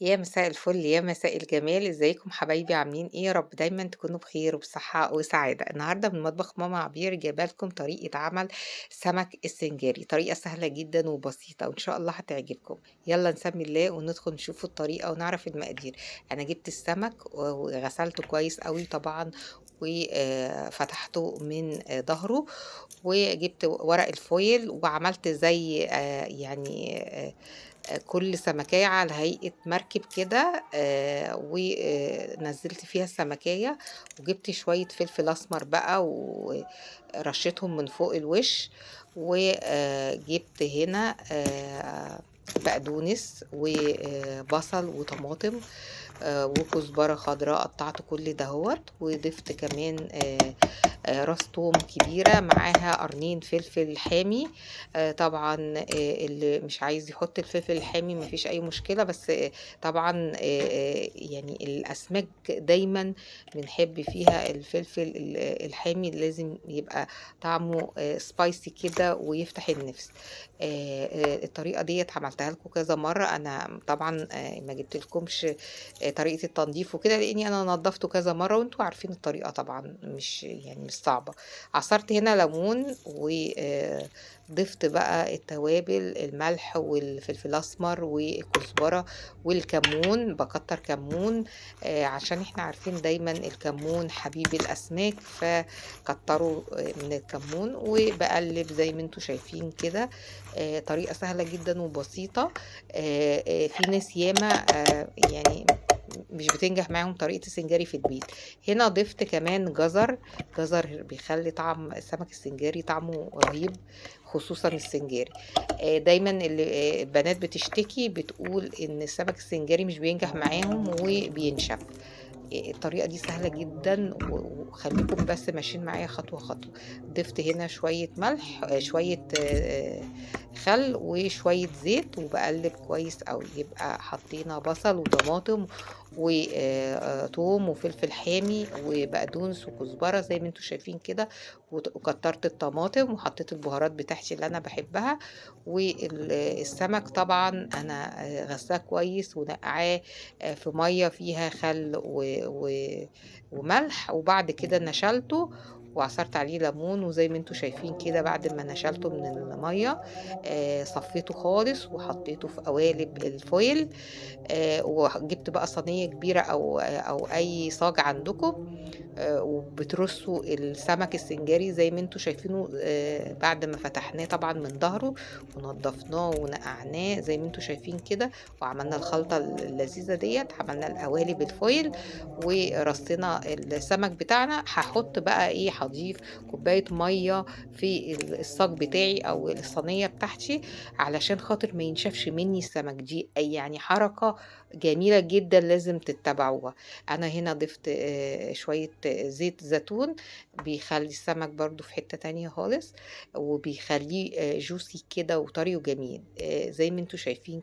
يا مساء الفل، يا مساء الجمال، إزيكم حبايبي عاملين إيه؟ يا رب دايمًا تكونوا بخير وبصحة وسعادة. النهارده من مطبخ ماما عبير جايبة لكم طريقة عمل سمك السنجاري، طريقة سهلة جدًا وبسيطة وإن شاء الله هتعجبكم. يالّا نسمي الله وندخل نشوف الطريقة ونعرف المقادير. أنا جبت السمك وغسلته كويس أوي طبعًا فتحته من ضهره، وجبت ورق الفويل وعملت زي يعني كل سمكية على هيئة مركب كده ونزّلت فيها السمكية، وجِبت شوية فلفل أسمر بقى ورشيتهم من فوق الوش، جِبت هنا بقدونس وبصل وطماطم وكزبرة خضرا، قطّعت كل دهوّة، وضِفت كمان راس توم كبيرة، معاها قرنين فلفل حامي. طبعًا اللي مش عايز يحط الفلفل الحامي ما فيش أي مشكلة، بس طبعًا يعني الأسماك دايمًا بنحب فيها الفلفل الحامي لازم يبقى طعمه spicy كده ويفتح النِفس. الطريقة ديّة عملتها لكم كذا مرّة، أنا طبعًا ما جبتلكمش طريقة التنضيف وكده، لإني أنا نضّفته كذا مرّة وأنتم عارفين الطريقة طبعًا مش صعبة. عصرت هنا ليمون ضِفت بقى التوابل، الملح والفلفل الأسمر والكزبرة والكمون، باكتّر كمون عشان إحنا عارفين دايمًا الكمون حبيب الأسماك، فكتّروا من الكمون، وباقلّب زي ما أنتم شايفين كده. طريقة سهلة جدًا وبسيطة. في ناس ياما يعني مش بتنجح معاهم طريقة السنجاري في البيت. هنا ضِفت كمان جزر، جزر بيخلّي طعم السمك السنجاري طعمه رهيب، خصوصًا السنجاري. دايمًا البنات بتشتكي بتقول إن السمك السنجاري مش بينجح معاهم وبينشف. الطريقة دي سهلة جدًا وخلّيكم بس ماشيين معايا خطوة، خطوة. ضِفت هنا شوية ملح، شوية خَل وشوية زيت وباقلّب كويس أوي، يبقى حطينا بصل وطماطم و توم وفلفل حامي وبقدونس وكزبرة زي ما أنتم شايفين كده، وكتّرت الطماطم وحطيت البهارات بتاعتي اللي أنا باحبها، السمك طبعًا أنا غاسلاه كويس ونقعاه في مَيّة فيها خل و وملح، وبعد كده نشلته وعصرت عليه ليمون، وزي ما أنتم شايفين كده بعد ما نشلته من المَيّة صفّيته خالص وحطيته في قوالب الفويل. جِبت بقى صينية كبيرة أو أي صاج عندكم، وبترصوا السمك السنجاري زي ما أنتم شايفينه بعد ما فتحناه طبعًا من ضهره ونضّفناه ونقعناه زي ما أنتم شايفين كده، وعملنا الخلطة اللذيذة ديّة، عملنا القوالب الفويل ورصينا السمك بتاعنا. هاحط بقى إيه، هاضيف كوباية مَيّة في الصاج بتاعي أو الصينية بتاعتي علشان خاطر ما ينشفش منّي السمك، دي يعني حركة جميلة جدًا لازم تتبعوها. أنا هنا ضِفت شوية زيت زيتون بيخلّي السمك برضه في حتّة تانية خالص، وبيخلّيه juicy كده وطري وجميل، زي ما أنتم شايفين